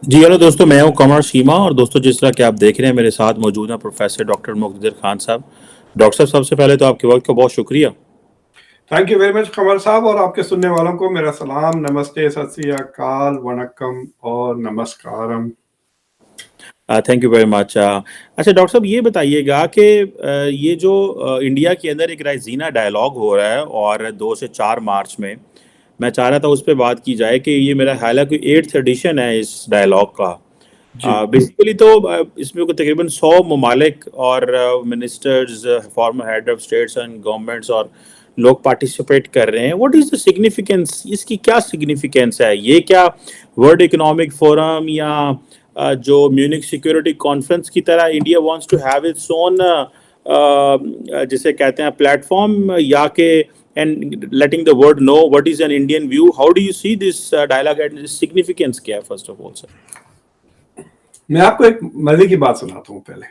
जी hello दोस्तों, मैं हूं कमर शीमा। और दोस्तों, जिस तरह कि आप देख रहे हैं, मेरे साथ मौजूद हैं प्रोफेसर डॉक्टर मुक़्तदर खान साहब। डॉक्टर साहब, सबसे पहले तो आपके वक्त का बहुत शुक्रिया। थैंक यू वेरी मच कमर साहब, और आपके सुनने वालों को मेरा सलाम, नमस्ते, सत श्री अकाल, वणक्कम और नमस्कारम। Thank you very much. अच्छा डॉक्टर साहब, ये बताइएगा कि ये जो इंडिया के अंदर एक राइजीना डायलॉग हो रहा है, और 2 से 4 मार्च में मैं चाह रहा था उस पर बात की जाए कि ये मेरा ख्याल है कि 8th एडिशन है इस डायलॉग का। जी बेसिकली तो इसमें को तकरीबन 100 ममालिक और ministers, farmer head of states and governments और लोग पार्टिसिपेट कर रहे हैं। व्हाट इज़ द सिग्निफिकेंस, इसकी क्या सिग्निफिकेंस है? ये क्या वर्ल्ड इकोनॉमिक फोरम या जो म्यूनिक सिक्योरिटी कॉन्फ्रेंस की तरह India wants to have its own, जिसे कहते हैं प्लेटफॉर्म, या के and letting the world know what is an Indian view? How do you see this dialogue and significance क्या है, फर्स्ट ऑफ ऑल सर? मैं आपको एक मजे की बात सुनाता हूँ पहले।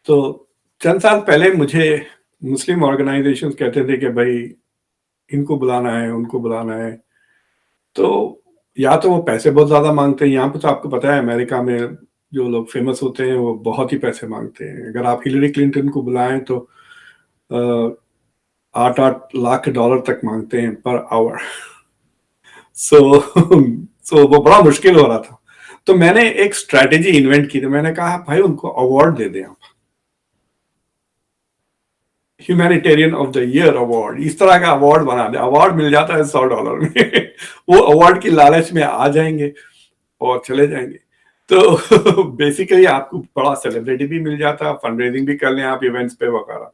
तो चंद साल पहले मुझे मुस्लिम ऑर्गेनाइजेशंस कहते थे कि भाई इनको बुलाना है, उनको बुलाना है। तो या तो वो पैसे बहुत ज्यादा मांगते हैं। यहाँ पे तो आपको पता है अमेरिका में जो लोग फेमस होते हैं वो बहुत ही पैसे मांगते हैं। अगर आप हिलरी क्लिंटन को बुलाएं तो 8-8 लाख डॉलर तक मांगते हैं पर आवर। सो सो वो बड़ा मुश्किल हो रहा था। तो मैंने एक स्ट्रेटेजी इन्वेंट की थी। मैंने कहा भाई उनको अवार्ड दे दें, आप humanitarian of the year award, इस तरह का अवार्ड बना दे। अवार्ड मिल जाता है $100 में। वो अवार्ड की लालच में आ जाएंगे और चले जाएंगे। तो बेसिकली आपको बड़ा सेलिब्रिटी भी मिल जाता है, फंड रेजिंग भी कर लें आप इवेंट्स पे वगैरह।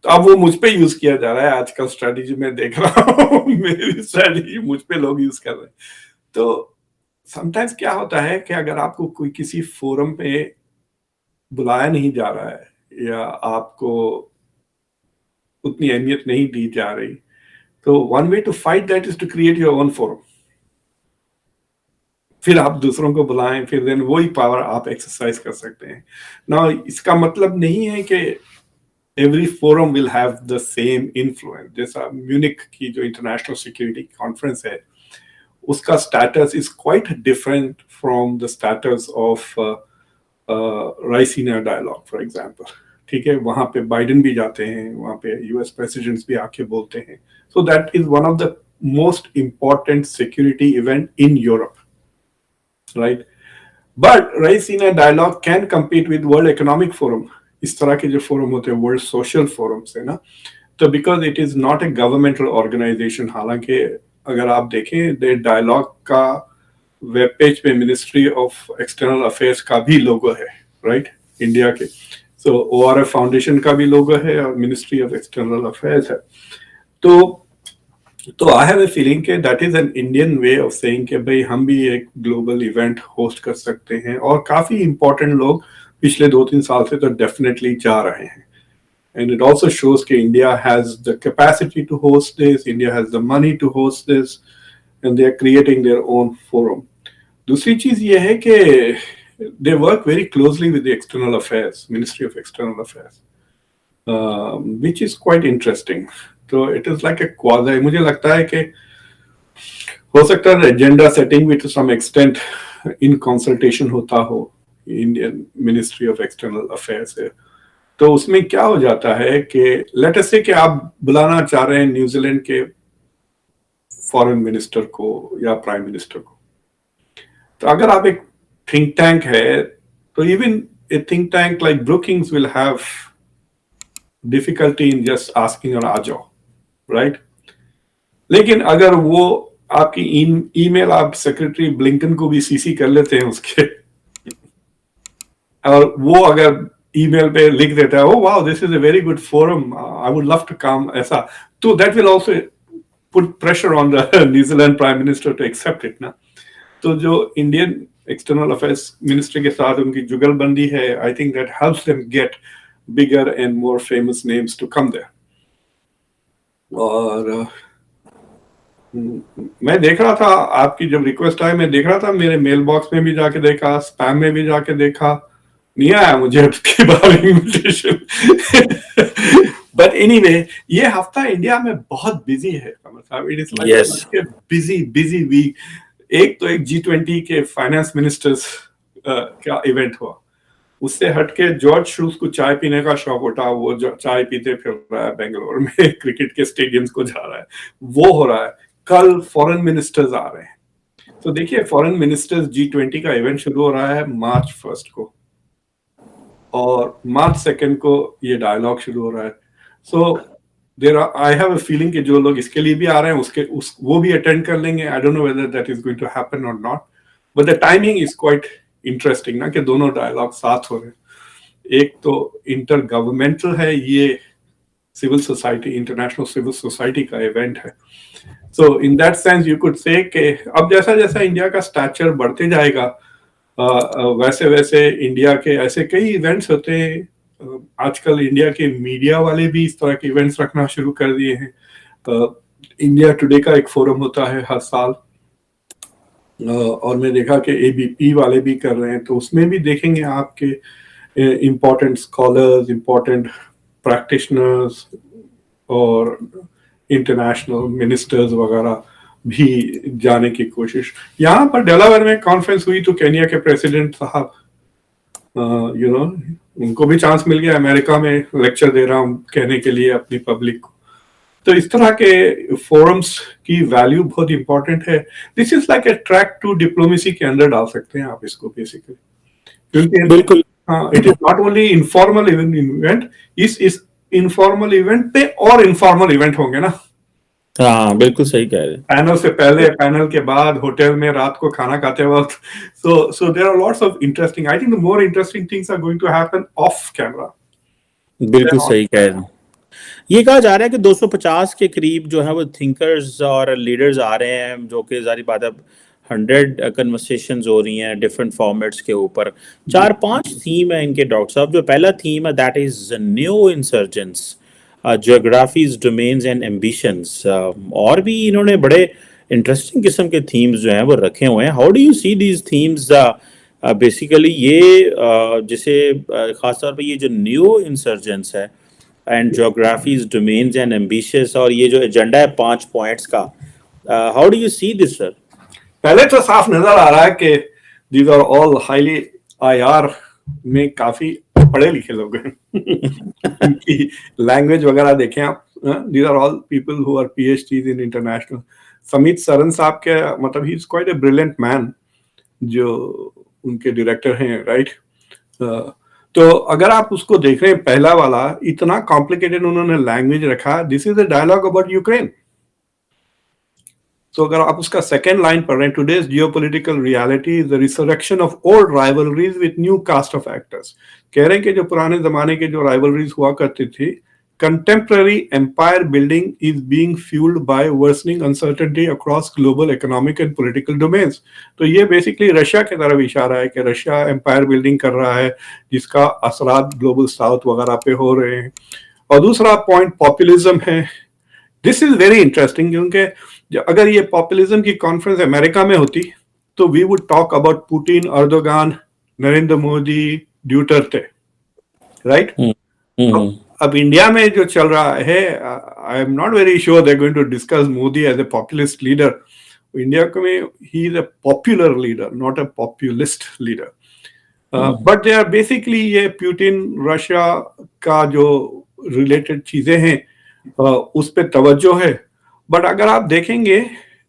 तो अब वो मुझ पे यूज किया जा रहा है आजकल। स्ट्रेटेजी में देख रहा हूँ मेरी स्ट्रेटेजी मुझ पे लोग यूज कर रहे हैं। तो समटाइम्स क्या होता है कि अगर आपको कोई किसी फोरम पे बुलाया नहीं जा रहा है या आपको उतनी अहमियत नहीं दी जा रही, तो one way to fight that is to create your own forum. फिर आप दूसरों को बुलाएं, फिर देन वही पावर आप एक्सरसाइज कर सकते हैं ना। इसका मतलब नहीं है कि every forum will have the same influence. जैसा म्यूनिक की जो इंटरनेशनल सिक्योरिटी कॉन्फ्रेंस है, उसका status is quite different from the status of Raisina dialogue for example. ठीक है, वहां पे बाइडेन भी जाते हैं, वहां पे यूएस प्रेसिडेंट्स भी आके बोलते हैं। So that is one of the most important security event in Europe, right? But Raisina dialogue can compete with world economic forum. इस तरह के जो फोरम होते हैं वर्ल्ड सोशल फोरम से ना, तो because it is not a governmental organisation. हालांकि अगर आप देखें दे डायलॉग का वेब पेज पे मिनिस्ट्री ऑफ एक्सटर्नल अफेयर्स का भी लोगो है, राइट, इंडिया के। सो ओआरएफ फाउंडेशन का भी लोगो है और मिनिस्ट्री ऑफ एक्सटर्नल अफेयर्स है। तो आई हैव ए फीलिंग कि that is an Indian way of saying कि भाई हम भी एक ग्लोबल इवेंट होस्ट कर सकते हैं। और काफी इंपॉर्टेंट लोग पिछले 2-3 साल से तो डेफिनेटली जा रहे हैं। And it also shows that India has the capacity to host this, India has the money to host this, and they are creating their own forum. दूसरी चीज ये है कि they work very closely with the external affairs, Ministry of External Affairs, which is quite interesting. तो it is like a quasi, मुझे लगता है कि हो सकता है एजेंडा सेटिंग भी to some extent in consultation होता हो Indian ministry of external affairs से। तो उसमें क्या हो जाता है कि लेट अस से कि आप बुलाना चाह रहे हैं न्यूजीलैंड के फॉरेन मिनिस्टर को या प्राइम मिनिस्टर को। तो अगर आप एक थिंक टैंक है, तो even a think tank like Brookings will have difficulty in just asking और आ जाओ, राइट? लेकिन अगर वो आपकी ईमेल आप सेक्रेटरी ब्लिंकन को भी सीसी कर लेते हैं उसके, और वो अगर ईमेल पे लिख देता है, oh wow this is a very good forum, I would love to come, ऐसा, तो that will also put pressure on the New Zealand prime minister to accept it ना। तो जो इंडियन एक्सटर्नल अफेयर्स मिनिस्ट्री के साथ उनकी जुगलबंदी है, I think that helps them get bigger and more famous names to come there. और मैं देख रहा था आपकी जब रिक्वेस्ट आई, मैं देख रहा था मेरे मेल बॉक्स में भी जाके देखा, स्पैम में भी जाके देखा, नहीं आया मुझे आपके बारे इन्विटेशन। बट एनीवे, ये हफ्ता इंडिया में बहुत बिजी है कमर साहब। It is yes. Like busy busy week. एक तो एक G20 के फाइनेंस मिनिस्टर्स का इवेंट हुआ, उससे हटके जॉर्ज शूज को चाय पीने का शौक उठा, वो जो चाय पीते फिर रहा है बेंगलोर में क्रिकेट के स्टेडियम्स को जा रहा है, वो हो रहा है। कल फॉरेन मिनिस्टर्स आ रहे हैं, तो देखिए फॉरेन मिनिस्टर्स G20 का इवेंट शुरू हो रहा है मार्च 1 को, और मार्च 2 को ये डायलॉग शुरू हो रहा है। सो देर आई हैव अ फीलिंग कि जो लोग इसके लिए भी आ रहे हैं उसके वो भी अटेंड कर लेंगे। I don't know whether that is going to happen और not, but the timing is quite interesting ना, कि दोनों डायलॉग साथ हो रहे हैं। एक तो इंटर गवर्नमेंटल है, ये civil society, international civil society का इवेंट है। So in that sense you could say कि अब जैसा जैसा इंडिया का स्टैचर बढ़ते जाएगा, वैसे वैसे इंडिया के ऐसे कई इवेंट्स होते हैं। आजकल इंडिया के मीडिया वाले भी इस तरह के इवेंट्स रखना शुरू कर दिए हैं। इंडिया टुडे का एक फोरम होता है हर साल, और मैं देखा कि एबीपी वाले भी कर रहे हैं, तो उसमें भी देखेंगे आपके इम्पोर्टेंट स्कॉलर्स, इम्पोर्टेंट प्रैक्टिशनर्स और इंटरनेशनल मिनिस्टर्स वगैरह भी जाने की कोशिश। यहाँ पर डेलावेयर में कॉन्फ्रेंस हुई तो केनिया के प्रेसिडेंट साहब, यू नो, उनको भी चांस मिल गया, अमेरिका में लेक्चर दे रहा हूँ कहने के लिए अपनी पब्लिक को। तो इस तरह के फोरम्स की वैल्यू बहुत इंपॉर्टेंट है। This is like a track to diplomacy के अंदर डाल सकते हैं आप इसको बेसिकली, क्योंकि बिल्कुल। हाँ, it is not only informal event, इस इनफॉर्मल इवेंट पे और इनफॉर्मल इवेंट होंगे ना, हाँ बिल्कुल सही कह रहे हैं। पैनल से पहले, पैनल के बाद, होटल में रात को खाना खाते वक्त। So there are lots of interesting, I think the more interesting things are going to happen off camera बिल्कुल देन ऑन। सही कह रहे हैं। ये कहा जा रहा है कि 250 के करीब जो है वो थिंकर्स और लीडर्स आ रहे हैं, जो कि जारी बात है 100 कन्वर्सेशंस हो रही हैं डिफरेंट फॉर्मेट्स के ऊपर। जी, 4-5 थीम है इनके डॉक्टर साहब। जो पहला थीम है that is new insurgents, geographies, domains and ambitions. और भी इन्होंने बड़े इंटरेस्टिंग किस्म के थीम्स जो हैं वो रखे हुए हैं। How do you see these themes? Basically ये जैसे खासतौर पे ये जो न्यू इंसर्जेंस है and geographies, domains and ambitious, और ये जो एजेंडा है 5 पॉइंट्स का, how do you see this sir? पहले तो साफ नजर आ रहा है कि these are all highly IR में काफी पढ़े लिखे लोग हैं इनकी लैंग्वेज वगैरह देखें आप, these are all people who are PhDs in international. Samir Saran साहब के, मतलब ही is quite a brilliant man, जो उनके डायरेक्टर हैं, राइट। तो अगर आप उसको देख रहे हैं, पहला वाला इतना कॉम्प्लिकेटेड उन्होंने लैंग्वेज रखा, this is the dialogue about Ukraine. तो अगर आप उसका सेकेंड लाइन पढ़ रहे हैं, today's geopolitical reality is the resurrection of old rivalries with new cast of actors. कह रहे हैं कि जो पुराने जमाने के जो राइवलरीज हुआ करती थी, contemporary empire building is being fueled by worsening uncertainty across global economic and political domains। तो ये बेसिकली रशिया की तरफ इशारा है कि रशिया एम्पायर बिल्डिंग कर रहा है, जिसका असरात ग्लोबल साउथ वगैरह पे हो रहे हैं। और दूसरा पॉइंट पॉपुलिज्म है। दिस इज वेरी इंटरेस्टिंग, क्योंकि अगर ये पॉपुलिज्म की कॉन्फ्रेंस अमेरिका में होती तो we would talk about Putin, Erdogan, Narendra Modi, Duterte, right. अब इंडिया में जो चल रहा है, I am not very sure they going to discuss Modi as a populist leader. India में he is a popular leader, not a populist leader. But they are basically ये Putin, Russia का जो रिलेटेड चीजें हैं उस पे तवज्जो है। बट अगर आप देखेंगे,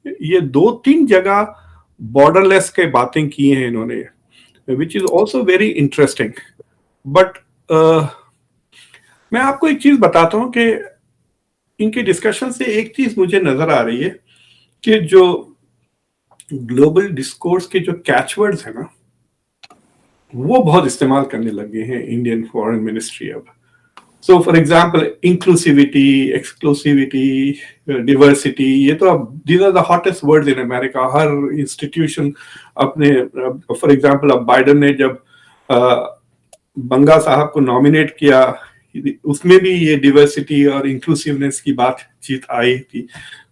ये 2-3 जगह बॉर्डरलेस के बातें की हैं इन्होंने, which is also very interesting. But मैं आपको एक चीज बताता हूं कि इनके डिस्कशन से एक चीज मुझे नजर आ रही है कि जो ग्लोबल डिस्कोर्स के जो कैचवर्ड्स है ना, वो बहुत इस्तेमाल करने लगे हैं इंडियन फॉरेन मिनिस्ट्री अब। So for example inclusivity, exclusivity, diversity, ये तो अब these are the hottest words in America. हर इंस्टीट्यूशन अपने, फॉर एग्जाम्पल अब बाइडन ने जब बंगा साहब को नॉमिनेट किया, उसमें भी ये डिवर्सिटी और इंक्लूसिवनेस की बातचीत आई थी।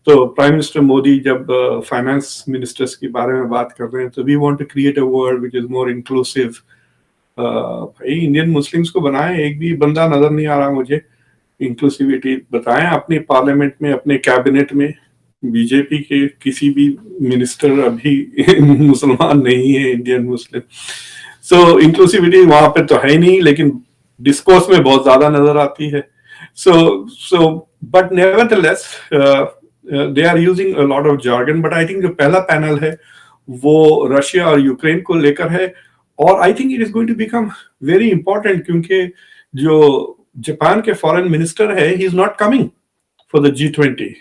तो प्राइम मिनिस्टर मोदी जब फाइनेंस मिनिस्टर्स के बारे में बात कर रहे हैं, तो we want to create a world which is more inclusive. भाई इंडियन मुस्लिम्स को बनाए, एक भी बंदा नजर नहीं आ रहा मुझे इंक्लूसिविटी बताएं अपनी पार्लियामेंट में, अपने कैबिनेट में। बीजेपी के किसी भी मिनिस्टर अभी मुसलमान नहीं है, इंडियन मुस्लिम। सो इंक्लूसिविटी वहां पे तो है ही नहीं, लेकिन डिस्कोर्स में बहुत ज्यादा नजर आती है। So so but nevertheless they are using a lot of jargon, but I think जो पहला पैनल है वो रशिया और यूक्रेन को लेकर है, और I think it is going to become very important, क्योंकि जो जापान के फॉरेन मिनिस्टर है, he is not coming for the G20।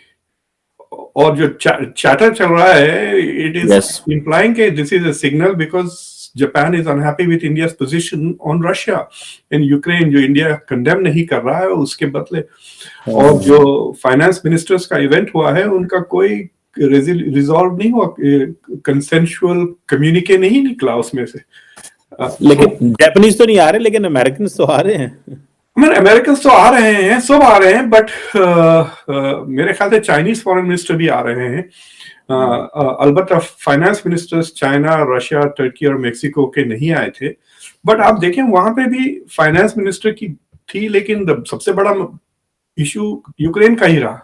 और जो चैटर चल रहा है, इट इज यस, implying कि this is a signal because Japan is unhappy with India position on Russia and Ukraine, जो इंडिया कंडेम नहीं कर रहा है उसके बदले। और जो फाइनेंस मिनिस्टर्स का इवेंट हुआ है, उनका कोई रिजॉल्व नहीं हुआ, कंसेंशुअल कम्युनिके नहीं निकला उसमें से। लेकिन जापानीज तो नहीं आ रहे, लेकिन अमेरिकन तो आ रहे हैं। अमेरिकन तो आ रहे हैं, सब आ रहे हैं, बट मेरे ख्याल से चाइनीज फॉरेन मिनिस्टर भी आ रहे हैं। अलबत्ता finance ministers China, Russia, Turkey और मेक्सिको के नहीं आए थे। बट आप देखें वहां पे भी फाइनेंस मिनिस्टर की थी, लेकिन सबसे बड़ा इशू यूक्रेन का ही रहा।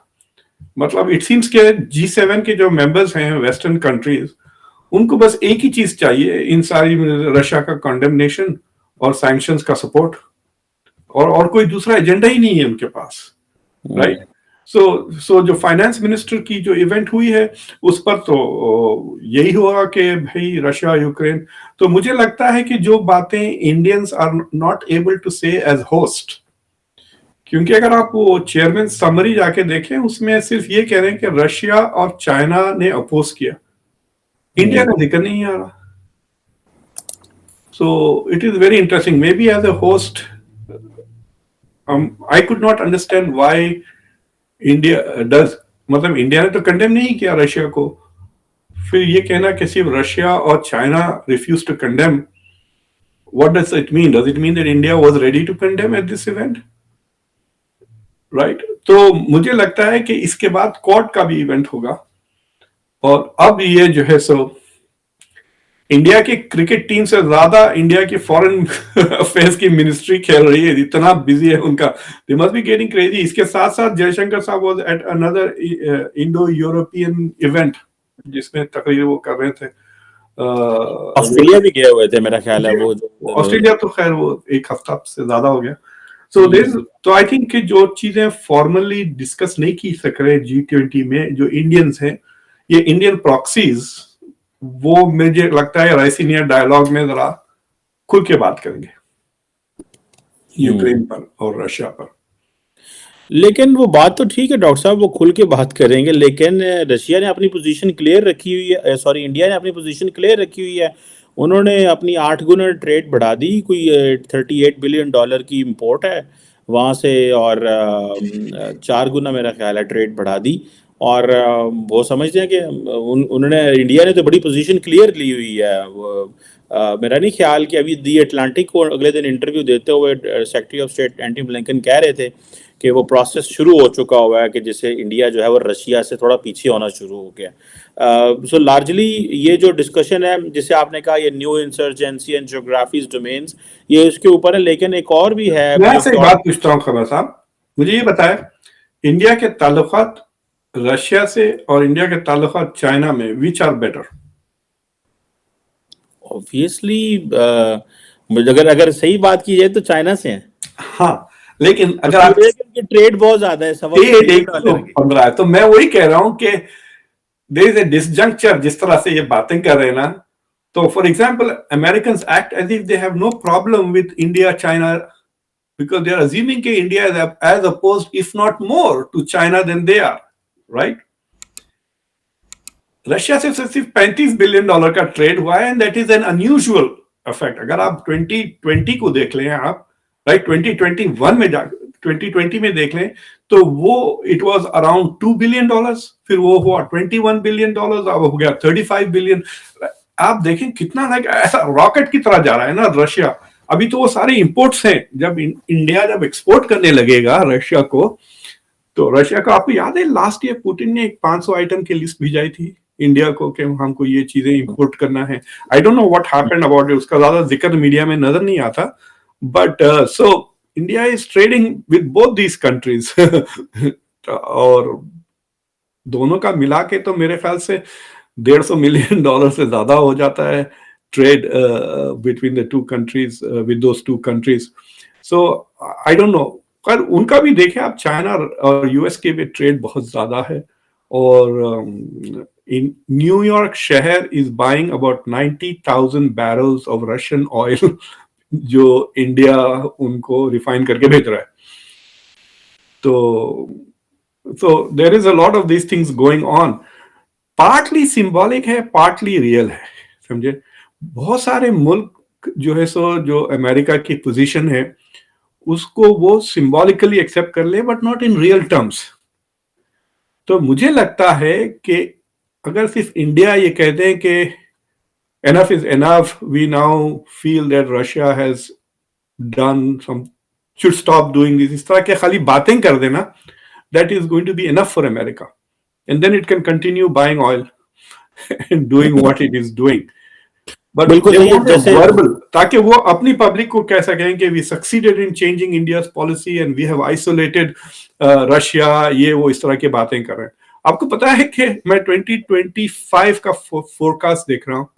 मतलब इट सीम्स के G7 के जो मेंबर्स हैं वेस्टर्न कंट्रीज, उनको बस एक ही चीज चाहिए इन सारी, रशिया का कंडेमनेशन और सैंक्शंस का सपोर्ट, और कोई दूसरा एजेंडा ही नहीं है उनके पास, राइट। सो जो फाइनेंस मिनिस्टर की जो इवेंट हुई है, उस पर तो यही हुआ कि भाई रशिया यूक्रेन। तो मुझे लगता है कि जो बातें Indians are not able to say as host, क्योंकि अगर आप वो चेयरमैन समरी जाके देखें, उसमें सिर्फ ये कह रहे हैं कि रशिया और चाइना ने अपोज किया, इंडिया का जिक्र नहीं आ रहा। So it is very interesting, maybe as a host I could not understand why India does, मतलब इंडिया ने तो कंडेम नहीं किया रशिया को, फिर ये कहना कि सिर्फ रशिया और China refuse to condemn, what does it mean? Does it mean that India was ready to condemn at this event, right? तो मुझे लगता है कि इसके बाद क्वाड का भी इवेंट होगा, और अब ये जो है सो इंडिया की क्रिकेट टीम से ज्यादा इंडिया की फॉरेन अफेयर्स की मिनिस्ट्री खेल रही है, इतना बिजी है उनका, they must be getting crazy. इसके साथ साथ जयशंकर साहब was at another Indo European event, जिसमें तकरीर वो कर रहे थे। ऑस्ट्रेलिया भी गए हुए थे मेरा ख्याल है वो ऑस्ट्रेलिया तो खैर वो एक हफ्ता से ज्यादा हो गया। सो तो आई थिंक कि जो चीजें फॉर्मली डिस्कस नहीं की सक रहे G20 में, जो इंडियंस हैं, ये इंडियन प्रॉक्सीज, वो मुझे लगता है राइसिनिया डायलॉग में जरा खुल के बात करेंगे यूक्रेन पर और रशिया पर। लेकिन वो बात तो ठीक है डॉक्टर साहब, वो खुल के बात करेंगे, लेकिन रशिया ने अपनी पोजीशन क्लियर रखी हुई है, सॉरी इंडिया ने अपनी पोजीशन क्लियर रखी हुई है। उन्होंने अपनी 8 गुना ट्रेड बढ़ा दी, कोई $38 बिलियन की इंपोर्ट है वहाँ से, और 4 गुना मेरा ख्याल है ट्रेड बढ़ा दी। और वो समझते हैं कि उन्होंने, इंडिया ने तो बड़ी पोजीशन क्लियर ली हुई है। मेरा नहीं ख्याल कि अभी दी अटलांटिक को अगले दिन इंटरव्यू देते हुए secretary of state Antony Blinken कह रहे थे कि वो प्रोसेस शुरू हो चुका हुआ है, कि जिससे इंडिया जो है वो रशिया से थोड़ा पीछे होना शुरू हो गया। सो लार्जली ये जो डिस्कशन है, जिसे आपने कहा ये new insurgency and geographies domains, ये इसके ऊपर है। लेकिन एक और भी है, मैं आपसे एक बात पूछता हूँ खबर साहब, मुझे ये बताएं, इंडिया के ताल्लुकात रशिया से और इंडिया के ताल्लुकात चाइना में, विच आर बेटर? ऑब्वियसली अगर सही बात की जाए तो चाइना से है। हाँ, लेकिन अगर आप ट्रेड बहुत ज्यादा है, $15 है, तो मैं वही कह रहा हूं कि देयर इज ए डिसजंक्चर, जिस तरह से ये बातें कर रहे हैं ना। तो for example, Americans act as if they have no problem with India China, because they are assuming that India is as opposed, if not more, to China than they are, right? Russia से सिर्फ $35 billion का trade हुआ है, and that is an unusual effect. अगर आप 2020 को देख लें आप, राइट, 2021 में 2020 में देख लें, तो वो इट वाज अराउंड $2 बिलियन, फिर वो हुआ $21 बिलियन, अब हो गया $35 बिलियन। आप देखें कितना लाइक ऐसा रॉकेट की तरह जा रहा है ना रशिया। अभी तो वो सारे इंपोर्ट्स हैं, जब इंडिया जब एक्सपोर्ट करने लगेगा रशिया को, तो रशिया को, आपको याद है लास्ट ईयर पुतिन ने एक 500 आइटम की लिस्ट भिजाई थी इंडिया को कि हमको ये चीजें इंपोर्ट करना है। आई don't know what happened about it, उसका ज्यादा जिक्र मीडिया में नजर नहीं आता। But so India is trading with both these countries और दोनों का मिला के तो मेरे ख्याल से $150 मिलियन से ज्यादा हो जाता है trade between the two countries, with those two countries. So I don't no. पर उनका भी देखें आप, चाइना और यूएस के भी ट्रेड बहुत ज्यादा है. और न्यूयॉर्क शहर is buying about 90,000 barrels of Russian oil जो इंडिया उनको रिफाइन करके भेज रहा है. तो there is a lot of these things going on. Partly symbolic है, पार्टली रियल है, समझे. बहुत सारे मुल्क जो है, सो जो अमेरिका की पोजीशन है उसको वो सिंबॉलिकली एक्सेप्ट कर ले, but not in real terms. तो मुझे लगता है कि अगर सिर्फ इंडिया ये कह दें कि enough is enough, we now feel that Russia has done some, should stop doing this, इस तरह के खाली बातें कर देना, that is going to be enough for America, and then it can continue buying oil and doing what it is doing. But बिल्कुल they सही है want a जैसे verbal, ताकि वो अपनी पब्लिक को कह सकें कि we succeeded in changing India's policy and we have isolated Russia, ये वो इस तरह की बातें कर रहे हैं. आपको पता है कि मैं 2025 का फोरकास्ट देख रहा हूँ.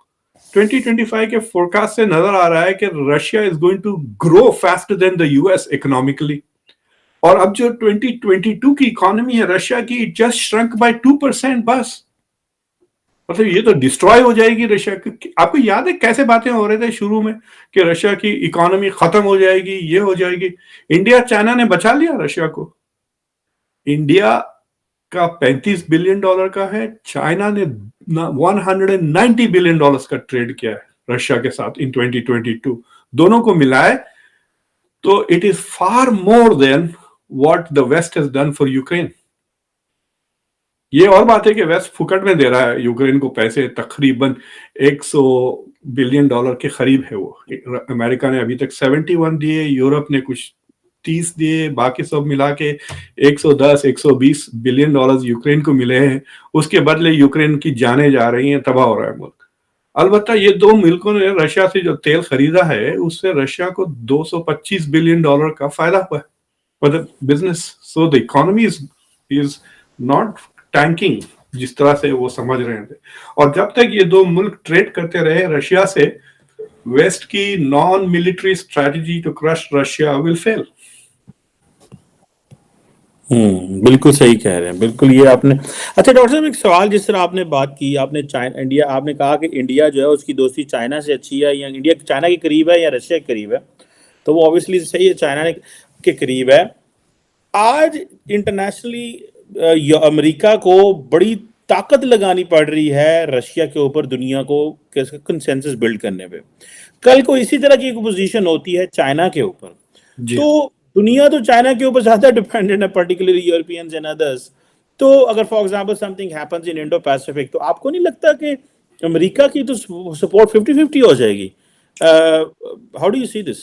2025 के फोरकास्ट से नजर आ रहा है कि Russia is going to grow faster than the US economically. और अब जो 2022 की इकोनॉमी है रशिया की, इट जस्ट श्रंक बाय 2% बस. मतलब ये तो डिस्ट्रॉय हो जाएगी रशिया की. आपको याद है कैसे बातें हो रहे थे शुरू में कि रशिया की इकोनॉमी खत्म हो जाएगी, ये हो जाएगी. इंडिया चाइना ने बचा लिया रशिया को. इंडिया का $35 बिलियन का है, चाइना ने $190 बिलियन का ट्रेड किया है रशिया के साथ इन 2022. दोनों को मिलाए तो it is far more than what the West has done for Ukraine. ये और बात है कि वेस्ट फुकट में दे रहा है यूक्रेन को पैसे, तकरीबन $100 बिलियन के करीब है वो. अमेरिका ने अभी तक 71 दिए, यूरोप ने कुछ 30 दिए, बाकी सब मिला के 110-120 बिलियन डॉलर यूक्रेन को मिले हैं. उसके बदले यूक्रेन की जाने जा रही हैं, तबाह हो रहा है मुल्क. अलबत्ता ये दो मुल्कों ने रशिया से जो तेल खरीदा है उससे रशिया को $225 बिलियन का फायदा हुआ है for the business. So the economy is not tanking जिस तरह से वो समझ रहे थे. और जब तक ये दो मुल्क ट्रेड करते रहे रशिया से, वेस्ट की non military strategy to crush Russia will fail. बिल्कुल सही कह रहे हैं, बिल्कुल. ये आपने अच्छा डॉक्टर साहब एक सवाल, जिस तरह आपने बात की, आपने चाइना इंडिया, आपने कहा कि इंडिया जो है उसकी दोस्ती चाइना से अच्छी है, या इंडिया चाइना के करीब है या रशिया के करीब है. तो वो ऑब्वियसली सही है, चाइना के करीब है. आज इंटरनेशनली अमेरिका को बड़ी ताकत लगानी पड़ रही है रशिया के ऊपर, दुनिया को कंसेंसस बिल्ड करने पे. कल को इसी तरह की एक पोजीशन होती है चाइना के ऊपर, तो दुनिया तो चाइना के ऊपर ज्यादा डिपेंडेंट है, पर्टिकुलरली यूरोपियंस एंड अदर्स. तो अगर for example something happens in Indo Pacific, तो आपको नहीं लगता कि अमेरिका की तो सपोर्ट 50-50 हो जाएगी? How do you see this?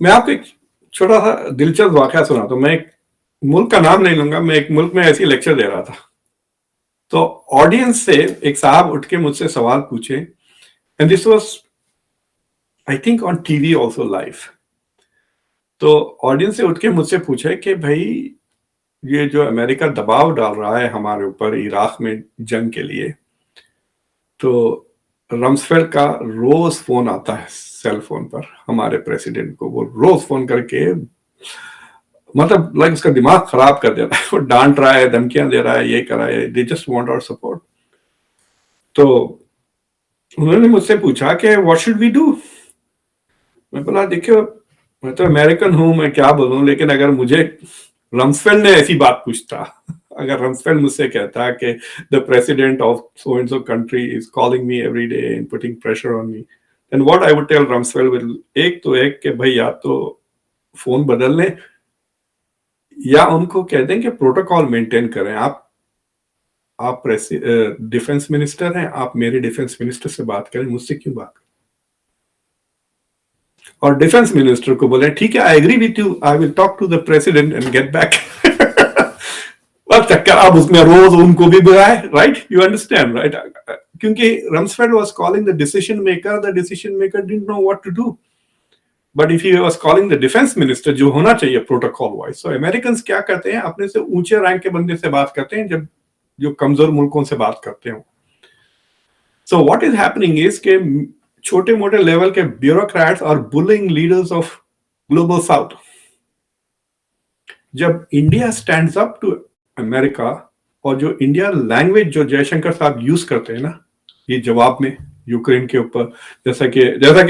मैं आपको एक छोटा सा दिलचस्प वाकया सुनाता हूं. मैं एक मुल्क का नाम नहीं लूंगा, मैं एक मुल्क में ऐसी लेक्चर दे रहा था. तो ऑडियंस से एक साहब उठ के मुझसे सवाल पूछे, and this was I think on TV also live. तो ऑडियंस से उठ के मुझसे पूछे कि भाई ये जो अमेरिका दबाव डाल रहा है हमारे ऊपर इराक में जंग के लिए, तो रम्सफेल्ड का रोज फोन आता है सेल फोन पर हमारे प्रेसिडेंट को. वो रोज फोन करके मतलब लाइक उसका दिमाग खराब कर देता है. वो डांट रहा है, धमकियां दे रहा है, ये कर रहा है. They just want our support. तो उन्होंने मुझसे पूछा कि व्हाट शुड वी डू. मैं बोला देखियो, मैं तो अमेरिकन हूं, मैं क्या बोलूं, लेकिन अगर मुझे रम्सफेल्ड ने ऐसी बात पूछता, अगर रम्सफेल्ड मुझसे कहता कि the president of so and so country is calling me every day and putting pressure on me, then what I would tell Rumsfeld will, एक तो एक कि भाई या तो फोन बदल लें या उनको कह दें कि प्रोटोकॉल मेंटेन करें. आप डिफेंस मिनिस्टर हैं, आप मेरे डिफेंस मिनिस्टर से बात करें, मुझसे क्यों बात करें. और डिफेंस मिनिस्टर को बोले ठीक है, I agree with you, I will talk to the president and get back. चक्कर आप उसमें रोज उनको भी बुलाए, राइट? You understand, right? क्योंकि Rumsfeld was calling the decision maker didn't know what to do. But if he was calling the defence minister, जो होना चाहिए प्रोटोकॉल वाइज, सो अमेरिकन क्या करते हैं, अपने से ऊंचे रैंक के बंदे से बात करते हैं जब जो कमजोर मुल्कों से बात करते हो। So what is happening is के छोटे मोटे लेवल के ब्यूरोक्रेट्स और bullying leaders of global south. जब India stands up to America, और जो इंडिया लैंग्वेज जो जयशंकर साहब यूज करते हैं ना ये जवाब में यूक्रेन के ऊपर, जैसा कि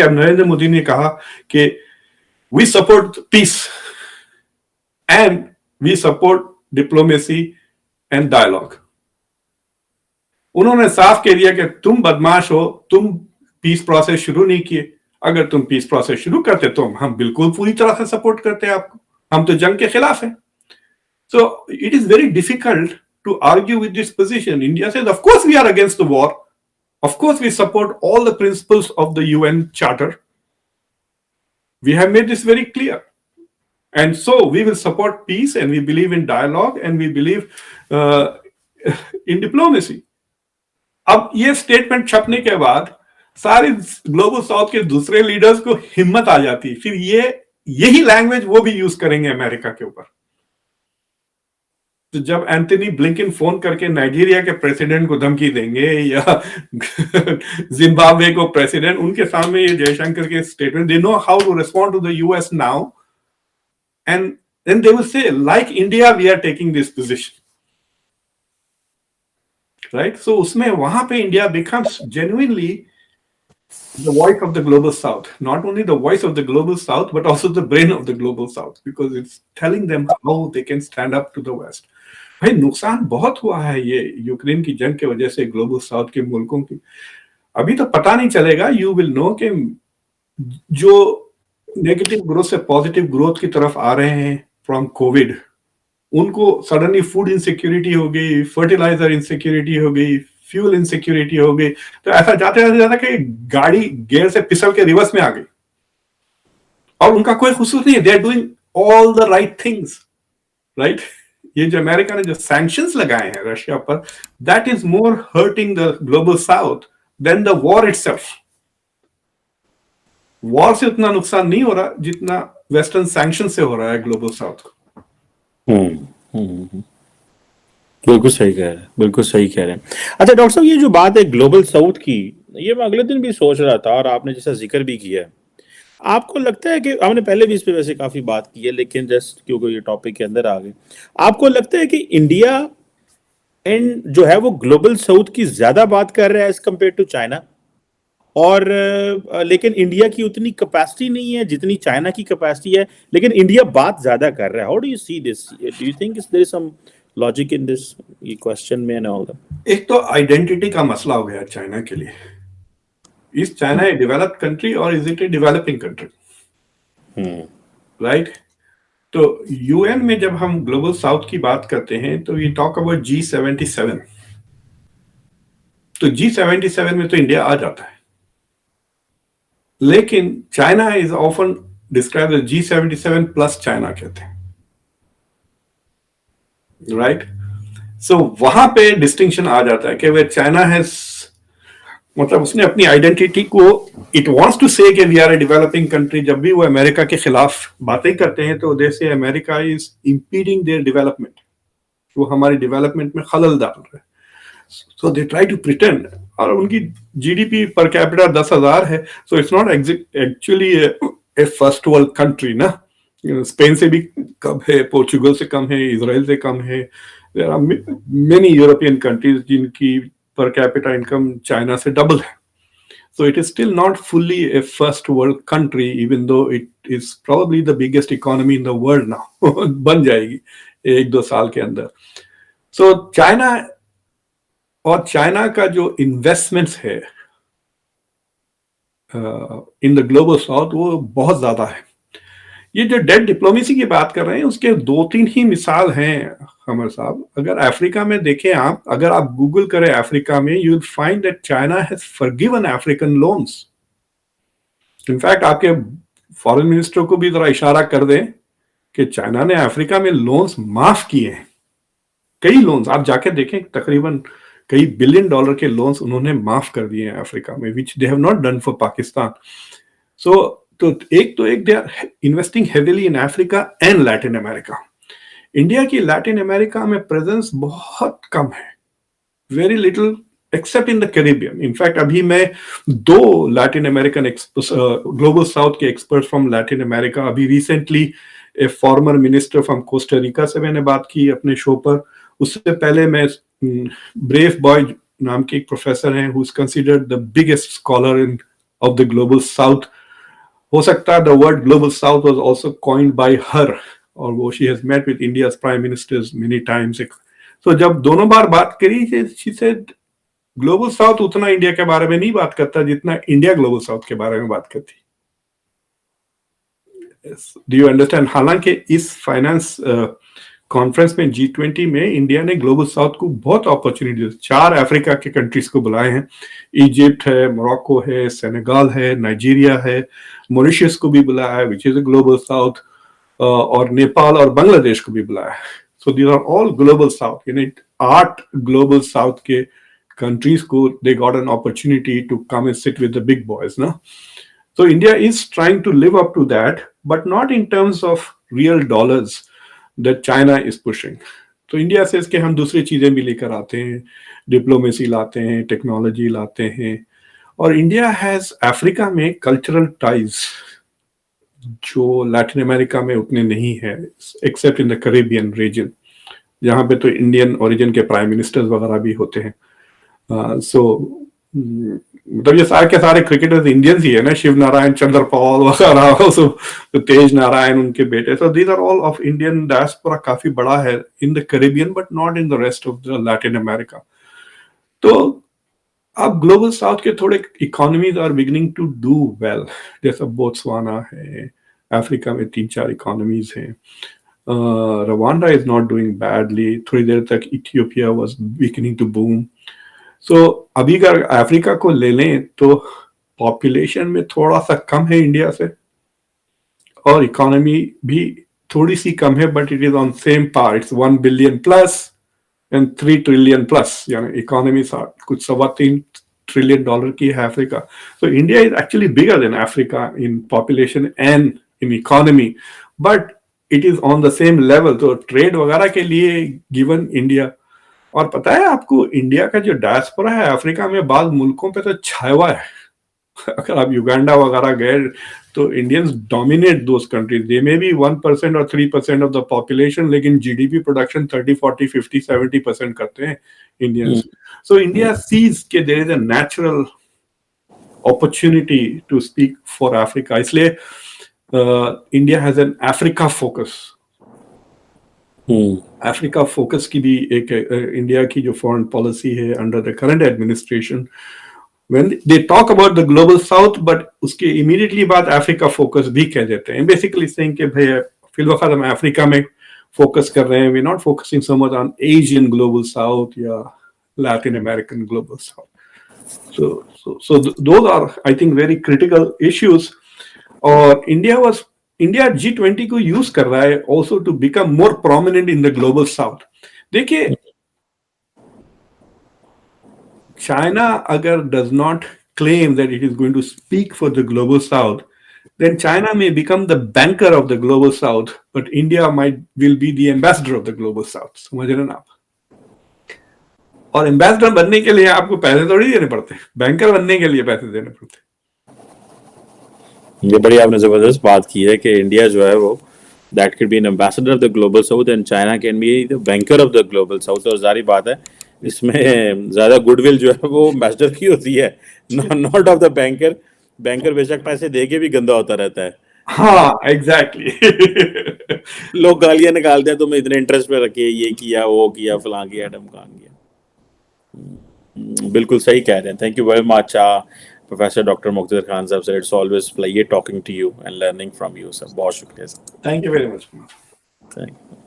अब नरेंद्र मोदी ने कहा कि we support peace and we support diplomacy and dialogue. उन्होंने साफ कह दिया कि तुम बदमाश हो, तुम पीस प्रोसेस शुरू नहीं किए। अगर तुम पीस प्रोसेस शुरू करते तो हम बिल्कुल पूरी तरह से सपोर्ट करते हैं आपको, हम तो जंग के खिलाफ हैं। सो it is very difficult to argue with this position. India says, of course, we are against the war. Of course, we support all the principles of the UN Charter. We have made this very clear. And so we will support peace, and we believe in dialogue, and we believe in diplomacy. अब ये statement छपने के बाद सारे global south के दूसरे leaders को हिम्मत आ जाती, फिर यही लैंग्वेज वो भी यूज करेंगे अमेरिका के ऊपर। तो जब एंथनी ब्लिंकन फोन करके नाइजीरिया के प्रेसिडेंट को धमकी देंगे या जिम्बाब्वे को प्रेसिडेंट, उनके सामने ये जयशंकर के statement, they know how to respond to the US now, and then they will say like India we are taking this position, right. So उसमें वहां पे India becomes genuinely the voice of the global south, not only the voice of the global south but also the brain of the global south, because it's telling them how they can stand up to the west. भाई नुकसान बहुत हुआ है ये Ukraine की जंग की वजह से ग्लोबल साउथ के मुल्कों की। अभी तो पता नहीं चलेगा, यू विल नो कि जो नेगेटिव ग्रोथ से पॉजिटिव ग्रोथ की तरफ आ रहे हैं फ्रॉम कोविड, उनको सडनली फूड इनसिक्योरिटी हो गई, फर्टिलाइजर इनसिक्योरिटी हो गई, फ्यूल इनसिक्योरिटी हो गई, तो ऐसा जाते जाते कि गाड़ी गियर से फिसल के रिवर्स में आ गई, और उनका कोई कसूर नहीं है, they are doing all the right things, right. ये जो अमेरिका ने जो सैंक्शंस लगाए हैं रशिया पर, that is more hurting the global south than the war itself. War से उतना नुकसान नहीं हो रहा जितना वेस्टर्न सैंक्शन से हो रहा है ग्लोबल साउथ को। बिल्कुल सही कह रहे हैं, बिल्कुल सही कह रहे हैं। अच्छा डॉक्टर साहब, ये जो बात है ग्लोबल साउथ की, ये मैं अगले दिन भी सोच रहा था और आपने जैसा जिक्र भी किया है, आपको लगता है कि हमने पहले भी इस पे वैसे काफी बात की है, लेकिन जस्ट क्योंकि ये टॉपिक के अंदर आ गए, आपको लगता है कि इंडिया एंड जो है वो ग्लोबल साउथ की ज्यादा बात कर रहा है एज कम्पेयर टू चाइना, और लेकिन इंडिया की उतनी कैपेसिटी नहीं है जितनी चाइना की कैपेसिटी है, लेकिन इंडिया बात ज्यादा कर रहा है? How do you see this? Do you think there is some logic in this question में एंड ऑल दैट? एक तो आइडेंटिटी का मसला हो गया चाइना के लिए। Is China a developed country और is it a developing country, right? तो यूएन में जब हम ग्लोबल साउथ की बात करते हैं तो वी टॉक अबाउट G77। तो G77 में तो इंडिया आ जाता है, लेकिन China is often describe as G77 plus China कहते हैं, राइट? सो वहां पे डिस्टिंक्शन आ जाता है कि वे चाइना हैज, मतलब उसने अपनी आइडेंटिटी को, इट वांट्स टू से कि we are a developing country. जब भी वो अमेरिका के खिलाफ बातें करते हैं तो दे से अमेरिका इज इंपीडिंग देयर डेवलपमेंट, वो हमारी डेवलपमेंट में खलल डाल रहे हैं। सो दे ट्राई टू प्रिटेंड, और उनकी जीडीपी पर कैपिटा 10,000 है, so it's not actually A first world country ना। स्पेन से भी कम है, पोर्चुगल से कम है, इजराइल से कम है। There are many European countries जिनकी per capita income China से डबल है। So it is still not fully a first world country, even though it is probably the biggest economy in the world now. बन जाएगी 1-2 साल के अंदर। So China और China का जो इन्वेस्टमेंट्स है इन द ग्लोबल साउथ वो बहुत ज्यादा है। ये जो डेट डिप्लोमेसी की बात कर रहे हैं उसके 2-3 ही मिसाल हैं खमर साहब। अगर अफ्रीका में देखें आप, अगर आप गूगल करें अफ्रीका में, you will find that China has forgiven African loans. In fact आपके फॉरेन मिनिस्टर को भी जरा इशारा कर दें कि चाइना ने अफ्रीका में लोन्स माफ किए हैं, कई लोन्स आप जाके देखें, तकरीबन कई $1 बिलियन के लोन्स उन्होंने माफ कर दिए हैं अफ्रीका में, which they have not done for Pakistan. So तो एक they are investing heavily in Africa and Latin America. India की लैटिन अमेरिका में प्रेजेंस बहुत कम है, very little except in the Caribbean. In fact अभी मैं दो लैटिन अमेरिकन ग्लोबल साउथ के एक्सपर्ट फ्रॉम लैटिन अमेरिका, अभी recently a former minister from Costa Rica से मैंने बात की अपने शो पर। उससे पहले मैं ब्रेव बॉय नाम के एक प्रोफेसर हैं who is considered the biggest scholar in of the global south. हो सकता है the word global south was also coined by her, और वो she has met with India's prime ministers many times. तो जब दोनों बार बात करी, शी सेड ग्लोबल साउथ उतना इंडिया के बारे में नहीं बात करता जितना इंडिया ग्लोबल साउथ के बारे में बात करती। Do you understand? हालांकि इस फाइनेंस कॉन्फ्रेंस में G20 में इंडिया ने ग्लोबल साउथ को बहुत अपॉर्चुनिटी, 4 अफ्रीका के कंट्रीज को बुलाए हैं। इजिप्ट है, मोरक्को है, सेनेगल है, नाइजीरिया है, मॉरिशस को भी बुलाया है which is a global south, और नेपाल और बांग्लादेश को भी बुलाया है। So these are all global south, यानी 8 ग्लोबल साउथ के कंट्रीज को they got an opportunity to come and sit with the big boys ना। So India is trying to live up to that, but not in terms of real dollars that China is pushing. तो India से इसके हम दूसरी चीजें भी लेकर आते हैं, डिप्लोमेसी लाते हैं, टेक्नोलॉजी लाते हैं, और इंडिया हैज अफ्रीका में कल्चरल टाइज जो लैटिन अमेरिका में उतने नहीं है, except in the Caribbean region, जहाँ पे तो इंडियन ओरिजिन के प्राइम मिनिस्टर्स वगैरह भी होते हैं। मतलब ये सारे के सारे क्रिकेटर्स इंडियंस ही है ना, शिव नारायण, चंद्रपाल वगैरह, तो तेज नारायण उनके बेटे। So these are all of Indian diaspora, काफी बड़ा है in the Caribbean but not in the rest of the Latin America. तो अब ग्लोबल साउथ के थोड़े economies are beginning to do well, जैसा बोत्सवाना है, अफ्रीका में 3-4 इकोनॉमीज हैं। Rwanda is not doing badly, थोड़ी देर तक Ethiopia was beginning to boom. So अभी अगर अफ्रीका को ले लें तो पॉपुलेशन में थोड़ा सा कम है इंडिया से, और इकोनॉमी भी थोड़ी सी कम है, but it is on same par, it's 1 billion plus and 3 trillion plus, यानी इकोनॉमी कुछ $3.25 ट्रिलियन की है Africa. So India is actually bigger than Africa in population and in economy, but it is on the same level. तो trade वगैरह के लिए given India, और पता है आपको इंडिया का जो डायस्पोरा है अफ्रीका में बाद मुल्कों पे तो छाया हुआ है। अगर आप युगांडा वगैरह गए तो Indians dominate those countries, they may be 1% और 3% ऑफ द पॉपुलेशन, लेकिन जीडीपी प्रोडक्शन 30, 40, 50, 70% करते हैं इंडियंस। सो इंडिया सीज के there is a natural opportunity to speak for Africa, इसलिए India has an Africa focus. Africa focus की भी एक India की जो फॉरेन पॉलिसी है under the current administration, when they talk about the global south, but उसके immediately बाद Africa focus भी कह देते हैं, basically saying कि भाई फिलहाल हम अफ्रीका में फोकस कर रहे हैं, we're not focusing so much on Asian global south या Latin American global south. So those are I think very critical issues, और इंडिया G20 को यूज कर रहा है also to become more prominent in the global south. देखिए China अगर does not claim that it is going to speak for the global south, then China may become the banker of the global south, but India will be the ambassador of the global south. समझ रहे ना आप? और ambassador बनने के लिए आपको पैसे थोड़ी देने पड़ते, बैंकर बनने के लिए पैसे देने पड़ते। ये बड़ी आपने जबरदस्त बात की है कि इंडिया जो है वो that can be N ambassador of the global south and China can be the banker of the global south. और जारी बात है इसमें ज्यादा गुडविल जो है वो एम्बेसडर की होती है, not of the banker. Banker बेशक पैसे दे के भी गंदा होता रहता है। हाँ एग्जैक्टली लोग गालियां निकालते हैं, तुम्हें इतने इंटरेस्ट पे रखे, ये किया वो किया फलां किया ढमकान किया। बिल्कुल सही कह रहे हैं। Thank you very much professor doctor Muqtedar Khan साहब sir, it's always pleasure talking to you and learning from you sir. बहुत शुक्रिया sir. Thank you very much. Thank you.